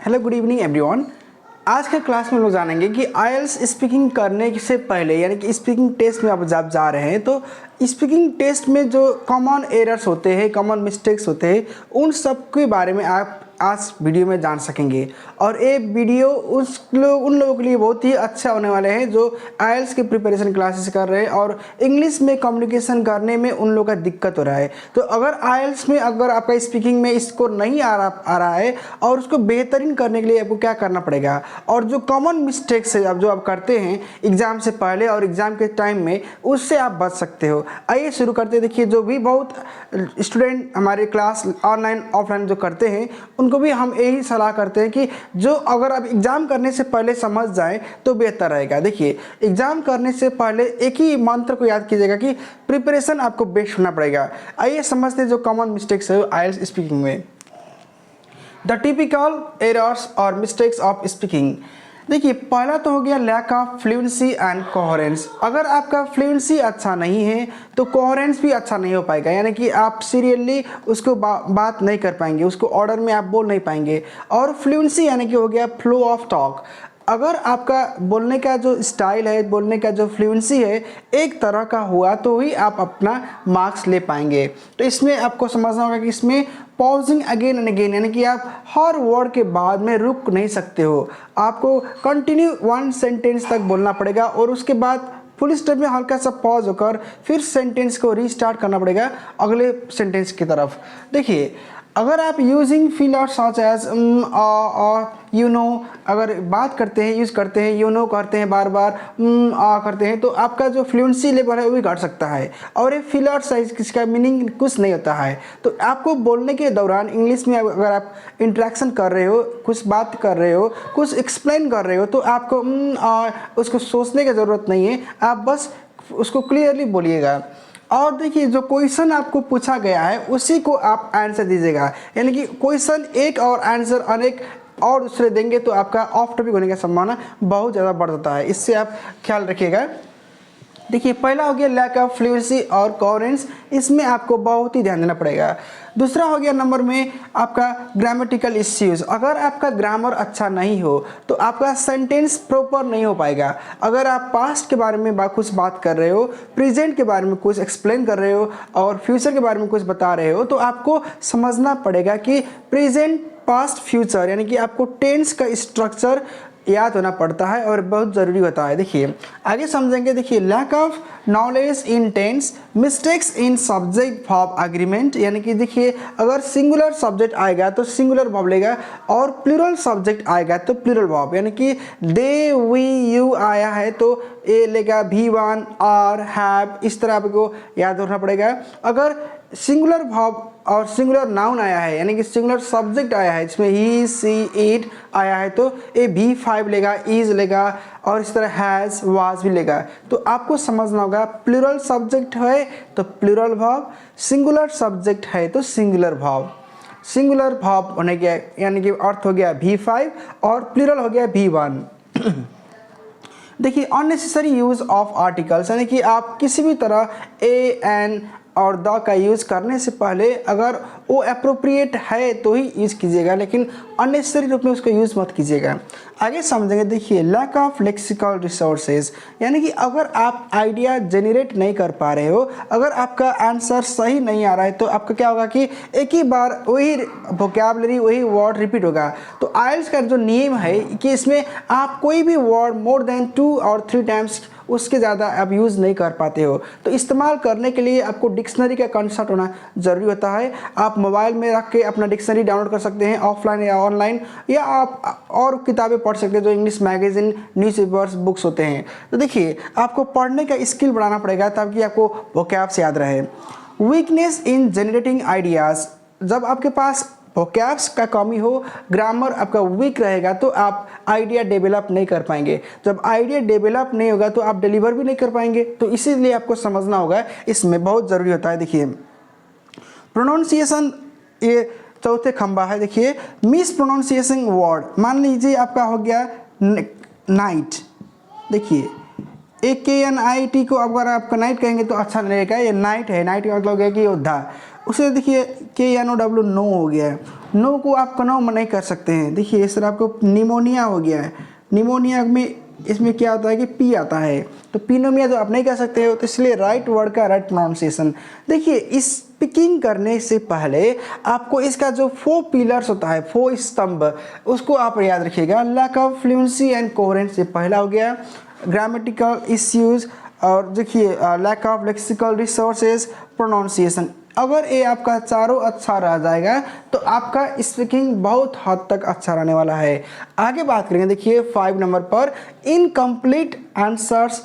Hello good evening everyone. आज के class में हम लोग जानेंगे कि आईएलटीएस स्पीकिंग करने से पहले यानी कि स्पीकिंग टेस्ट में आप जब जा रहे हैं तो स्पीकिंग टेस्ट में जो कॉमन एरर्स होते हैं, कॉमन मिस्टेक्स होते हैं, उन सब के बारे में आप आज वीडियो में जान सकेंगे। और ये वीडियो उन लोगों के लिए बहुत ही अच्छा होने वाले हैं जो आईएलटीएस की प्रिपरेशन क्लासेस कर रहे हैं और इंग्लिश में कम्युनिकेशन करने में उन लोगों का दिक्कत हो रहा है। तो अगर आईएलटीएस में अगर आपका स्पीकिंग में स्कोर नहीं आ रहा है और उसको बेहतरीन करने के लिए आपको क्या करना पड़ेगा और जो कॉमन मिस्टेक्स है जो आप करते हैं एग्ज़ाम से पहले और एग्ज़ाम के टाइम में, उससे आप बच सकते हो। आइए शुरू करते हैं। देखिए, जो भी बहुत स्टूडेंट हमारे क्लास ऑनलाइन ऑफलाइन जो करते हैं उनको भी हम यही सलाह करते हैं कि जो अगर आप एग्ज़ाम करने से पहले समझ जाएं तो बेहतर रहेगा। देखिए, एग्ज़ाम करने से पहले एक ही मंत्र को याद कीजिएगा कि प्रिपरेशन आपको बेस्ट होना पड़ेगा। आइए समझते हैं जो कॉमन मिस्टेक्स है आईएलटीएस स्पीकिंग में। द टिपिकल एरर्स और मिस्टेक्स ऑफ स्पीकिंग। देखिए, पहला तो हो गया lack of fluency and coherence. अगर आपका फ्लुएंसी अच्छा नहीं है तो कोहेरेंस भी अच्छा नहीं हो पाएगा, यानी कि आप सीरियसली उसको बात नहीं कर पाएंगे, उसको ऑर्डर में आप बोल नहीं पाएंगे। और फ्लुएंसी यानी कि हो गया फ्लो ऑफ टॉक। अगर आपका बोलने का जो स्टाइल है, बोलने का जो फ्लुएंसी है एक तरह का हुआ तो ही आप अपना मार्क्स ले पाएंगे। तो इसमें आपको समझना होगा कि इसमें पॉजिंग अगेन एंड अगेन, यानी कि आप हर वर्ड के बाद में रुक नहीं सकते हो। आपको कंटिन्यू वन सेंटेंस तक बोलना पड़ेगा और उसके बाद फुल स्टॉप में हल्का सा पॉज होकर फिर सेंटेंस को रीस्टार्ट करना पड़ेगा अगले सेंटेंस की तरफ। देखिए, अगर आप using filler such as you know, अगर बात करते हैं यूज़ करते हैं यू नो करते हैं बार बार करते हैं तो आपका जो फ्लुएंसी लेवल है वो भी घट सकता है। और ये फिलर साइज किसका मीनिंग कुछ नहीं होता है। तो आपको बोलने के दौरान इंग्लिश में अगर आप इंटरेक्शन कर रहे हो, कुछ बात कर रहे हो, कुछ एक्सप्लेन कर रहे हो तो आपको उसको सोचने की ज़रूरत नहीं है, आप बस उसको क्लियरली बोलिएगा। और देखिए, जो क्वेश्चन आपको पूछा गया है उसी को आप आंसर दीजिएगा, यानी कि क्वेश्चन एक और आंसर अनेक और दूसरे देंगे तो आपका ऑफ टॉपिक होने की संभावना बहुत ज़्यादा बढ़ जाता है। इससे आप ख्याल रखिएगा। देखिए, पहला हो गया लैक ऑफ फ्लुएंसी और कोहेरेंस, इसमें आपको बहुत ही ध्यान देना पड़ेगा। दूसरा हो गया नंबर में आपका ग्रामेटिकल इश्यूज। अगर आपका ग्रामर अच्छा नहीं हो तो आपका सेंटेंस प्रॉपर नहीं हो पाएगा। अगर आप पास्ट के बारे में कुछ बात कर रहे हो, प्रेजेंट के बारे में कुछ एक्सप्लेन कर रहे हो और फ्यूचर के बारे में कुछ बता रहे हो तो आपको समझना पड़ेगा कि प्रेजेंट पास्ट फ्यूचर यानी कि आपको टेंस का स्ट्रक्चर याद होना पड़ता है और बहुत ज़रूरी होता है। देखिए, आगे समझेंगे। देखिए, lack of knowledge in tense, mistakes in subject verb agreement, यानी कि देखिए, अगर सिंगुलर सब्जेक्ट आएगा तो सिंगुलर वर्ब लेगा और प्लूरल सब्जेक्ट आएगा तो प्लूरल वर्ब, यानी कि दे वी यू आया है तो ए लेगा V1 आर हैव, इस तरह आपको याद रखना पड़ेगा। अगर सिंगुलर वर्ब और सिंगुलर नाउन आया है यानी कि सिंगुलर सब्जेक्ट आया है जिसमें ही सी इट आया है तो ए V5 लेगा, इज लेगा और इस तरह हैज़ वाज भी लेगा। तो आपको समझना होगा, प्लूरल सब्जेक्ट है तो प्लूरल वर्ब, सिंगुलर सब्जेक्ट है तो सिंगुलर वर्ब। सिंगुलर वर्ब होने के यानी कि अर्थ हो गया V5 और प्लूरल हो गया V1। देखिए, अननेसेसरी यूज़ ऑफ आर्टिकल्स, यानी कि आप किसी भी तरह ए एन और द का यूज़ करने से पहले अगर वो अप्रोप्रिएट है तो ही यूज़ कीजिएगा, लेकिन अननेसेसरी रूप में उसको यूज़ मत कीजिएगा। आगे समझेंगे। देखिए, लैक ऑफ लेक्सिकल रिसोर्सेज, यानी कि अगर आप आइडिया जनरेट नहीं कर पा रहे हो, अगर आपका आंसर सही नहीं आ रहा है तो आपका क्या होगा कि एक ही बार वही वोकैबुलरी वही वर्ड रिपीट होगा। तो आईएलटीएस का जो नियम है कि इसमें आप कोई भी वर्ड मोर देन 2 और 3 टाइम्स उसके ज़्यादा आप यूज़ नहीं कर पाते हो। तो इस्तेमाल करने के लिए आपको डिक्शनरी का कंसल्ट होना ज़रूरी होता है। आप मोबाइल में रख के अपना डिक्शनरी डाउनलोड कर सकते हैं ऑफलाइन या ऑनलाइन, या आप और किताबें पढ़ सकते हैं जो इंग्लिश मैगजीन, न्यूज़पेपर्स, बुक्स होते हैं। तो देखिए, आपको पढ़ने का स्किल बढ़ाना पड़ेगा ताकि आपको वोकैब्स याद रहे। वीकनेस इन जनरेटिंग आइडियाज़, जब आपके पास वोकैब्स का कमी हो, ग्रामर आपका वीक रहेगा तो आप आइडिया डेवलप नहीं कर पाएंगे। जब आइडिया डेवलप नहीं होगा तो आप डिलीवर भी नहीं कर पाएंगे। तो इसीलिए आपको समझना होगा, इसमें बहुत ज़रूरी होता है। देखिए, प्रोनाउंसिएशन ये चौथे खंबा है। देखिए, मिस प्रोनाउंसिएशन वर्ड, मान लीजिए आपका हो गया नाइट। देखिए, AKNIT को अगर आपका नाइट कहेंगे तो अच्छा नहीं रहेगा, ये नाइट है, नाइट का मतलब है कि योद्धा। उसे देखिए KNOW नो हो गया है, नो को आप कनो नहीं कर सकते हैं। देखिए सर आपको निमोनिया हो गया है, निमोनिया में इसमें क्या होता है कि पी आता है, तो पीनोमिया तो आप नहीं कह सकते हो, तो इसलिए राइट वर्ड का राइट प्रोनाउंसिएशन। देखिए स्पीकिंग करने से पहले आपको इसका जो 4 पिलर्स होता है, 4 स्तंभ, उसको आप याद रखिएगा। Lack of fluency and coherence, ये पहला हो गया। ग्रामेटिकल इश्यूज, और देखिए lack of lexical resources, pronunciation. अगर ये आपका चारों अच्छा रह जाएगा तो आपका स्पीकिंग बहुत हद तक अच्छा रहने वाला है। आगे बात करेंगे, देखिए 5 नंबर पर इनकम्प्लीट आंसर्स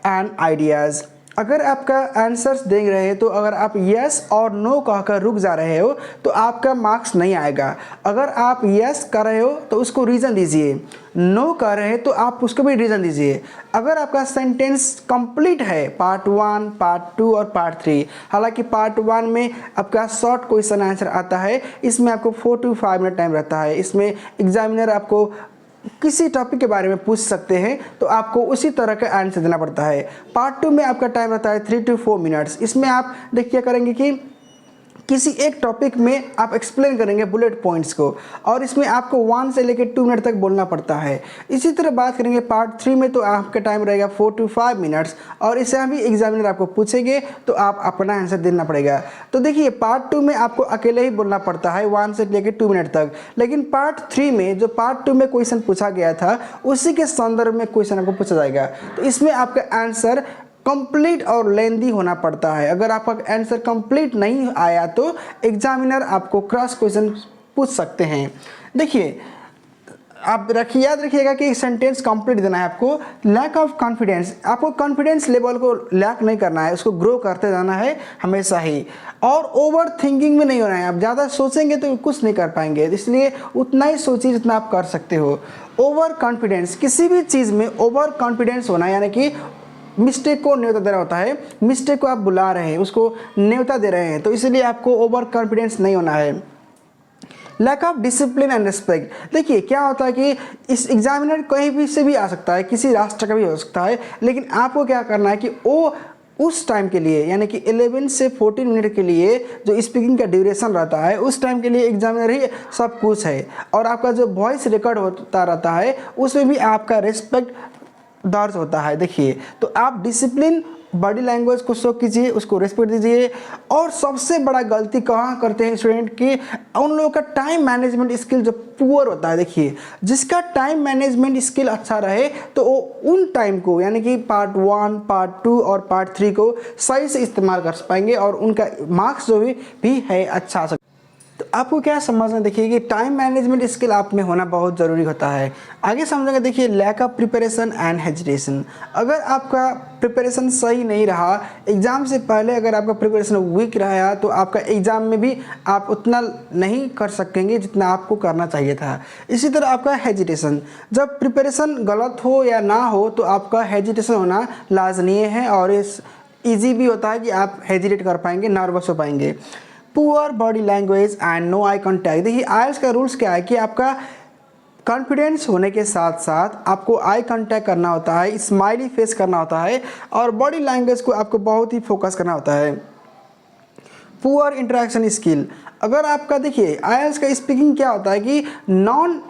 एंड आइडियाज़। अगर आपका आंसर्स देख रहे हैं तो अगर आप यस और नो कहकर रुक जा रहे हो तो आपका मार्क्स नहीं आएगा। अगर आप यस कर रहे हो तो उसको रीज़न दीजिए, नो कर रहे हैं तो आप उसको भी रीज़न दीजिए। अगर आपका सेंटेंस कंप्लीट है, पार्ट 1, पार्ट 2 और पार्ट 3, हालांकि पार्ट 1 में आपका शॉर्ट क्वेश्चन आंसर आता है, इसमें आपको 4 to 5 मिनट टाइम रहता है। इसमें एग्जामिनर आपको किसी टॉपिक के बारे में पूछ सकते हैं तो आपको उसी तरह का आंसर देना पड़ता है। पार्ट 2 में आपका टाइम रहता है 3 to 4 मिनट्स। इसमें आप देखिए करेंगे कि किसी एक टॉपिक में आप एक्सप्लेन करेंगे बुलेट पॉइंट्स को, और इसमें आपको 1 से लेकर 2 मिनट तक बोलना पड़ता है। इसी तरह बात करेंगे पार्ट 3 में, तो आपका टाइम रहेगा 4 to 5 मिनट्स, और इससे भी एग्जामिनर आपको पूछेंगे तो आप अपना आंसर देना पड़ेगा। तो देखिए पार्ट 2 में आपको अकेले ही बोलना पड़ता है 1 से लेकर 2 मिनट तक, लेकिन पार्ट 3 में जो पार्ट 2 में क्वेश्चन पूछा गया था उसी के संदर्भ में क्वेश्चन आपको पूछा जाएगा। तो इसमें आपका आंसर कंप्लीट और लेंदी होना पड़ता है। अगर आपका आंसर कंप्लीट नहीं आया तो एग्जामिनर आपको क्रॉस क्वेश्चन पूछ सकते हैं। देखिए आप याद रखिएगा कि सेंटेंस कंप्लीट देना है आपको। लैक ऑफ कॉन्फिडेंस, आपको कॉन्फिडेंस लेवल को लैक नहीं करना है, उसको ग्रो करते जाना है हमेशा ही। और ओवर थिंकिंग में नहीं होना है, आप ज़्यादा सोचेंगे तो कुछ नहीं कर पाएंगे, इसलिए उतना ही सोचिए जितना आप कर सकते हो। ओवर कॉन्फिडेंस, किसी भी चीज़ में ओवर कॉन्फिडेंस होना, यानी कि मिस्टेक को न्योता दे रहा होता है, मिस्टेक को आप बुला रहे हैं, उसको न्योता दे रहे हैं, तो इसलिए आपको ओवर कॉन्फिडेंस नहीं होना है। Lack of discipline and respect, देखिए क्या होता है कि इस एग्जामिनर कहीं भी से भी आ सकता है, किसी राष्ट्र का भी हो सकता है, लेकिन आपको क्या करना है कि वो उस टाइम के लिए, यानी कि 11 से 14 मिनट के लिए जो स्पीकिंग का ड्यूरेशन रहता है, उस टाइम के लिए एग्जामिनर ही सब कुछ है। और आपका जो वॉइस रिकॉर्ड होता रहता है उसमें भी आपका रिस्पेक्ट दर्ज होता है। देखिए तो आप डिसिप्लिन, बॉडी लैंग्वेज को शो कीजिए, उसको रेस्पेक्ट दीजिए। और सबसे बड़ा गलती कहाँ करते हैं स्टूडेंट की, उन लोगों का टाइम मैनेजमेंट स्किल जो पुअर होता है। देखिए जिसका टाइम मैनेजमेंट स्किल अच्छा रहे तो वो उन टाइम को, यानी कि पार्ट 1, पार्ट 2 और पार्ट 3 को सही से इस्तेमाल कर पाएंगे और उनका मार्क्स जो भी है अच्छा आ सकता है। तो आपको क्या समझना, देखिए कि टाइम मैनेजमेंट स्किल आप में होना बहुत ज़रूरी होता है। आगे समझेंगे, देखिए lack of preparation and hesitation. अगर आपका प्रिपरेशन सही नहीं रहा, एग्ज़ाम से पहले अगर आपका प्रिपरेशन वीक रहा तो आपका एग्ज़ाम में भी आप उतना नहीं कर सकेंगे जितना आपको करना चाहिए था। इसी तरह आपका हेजिटेशन, जब प्रिपरेशन गलत हो या ना हो तो आपका हेजिटेशन होना लाजमी है, और इस ईजी भी होता है कि आप हेजिटेट कर पाएंगे, नर्वस हो पाएंगे। Poor body language and no eye contact, देखिए आइल्स का रूल्स क्या है कि आपका कॉन्फिडेंस होने के साथ साथ आपको आई कांटेक्ट करना होता है, स्माइली फेस करना होता है, और बॉडी लैंग्वेज को आपको बहुत ही फोकस करना होता है। पुअर इंटरेक्शन स्किल, अगर आपका देखिए आइल्स का स्पीकिंग क्या होता है कि नॉन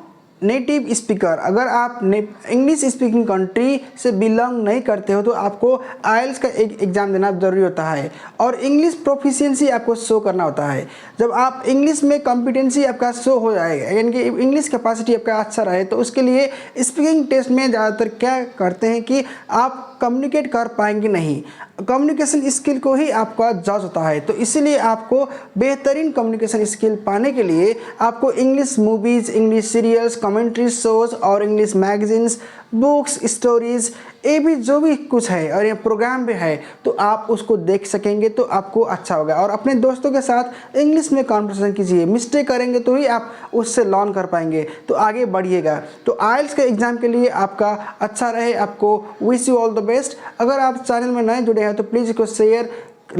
नेटिव स्पीकर, अगर आप इंग्लिश स्पीकिंग कंट्री से बिलोंग नहीं करते हो तो आपको आइल्स का एक एग्ज़ाम देना ज़रूरी होता है, और इंग्लिश प्रोफिशिएंसी आपको शो करना होता है। जब आप इंग्लिश में कॉम्पिटेंसी आपका शो हो जाएगा, यानी कि इंग्लिश कैपेसिटी आपका अच्छा रहे, तो उसके लिए स्पीकिंग टेस्ट में ज़्यादातर क्या करते हैं कि आप कम्युनिकेट कर पाएंगे नहीं, कम्युनिकेशन स्किल को ही आपका जज होता है। तो इसीलिए आपको बेहतरीन कम्युनिकेशन स्किल पाने के लिए आपको English movies, English serials, commentary shows और इंग्लिश मैगजीन्स, बुक्स, स्टोरीज़, ये भी जो भी कुछ है और ये प्रोग्राम भी है तो आप उसको देख सकेंगे तो आपको अच्छा होगा। और अपने दोस्तों के साथ इंग्लिश में कॉन्वर्सेशन कीजिए, मिस्टेक करेंगे तो ही आप उससे लर्न कर पाएंगे, तो आगे बढ़िएगा। तो आइल्स के एग्ज़ाम के लिए आपका अच्छा रहे, आपको wish you all the best. अगर आप चैनल में नए जुड़े हैं तो प्लीज़ इसको शेयर,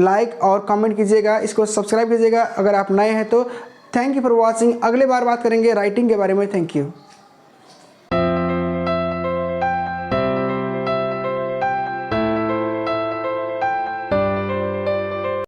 लाइक और कमेंट कीजिएगा, इसको सब्सक्राइब कीजिएगा अगर आप नए हैं तो। Thank you for watching. अगले बार बात करेंगे राइटिंग के बारे में। Thank you.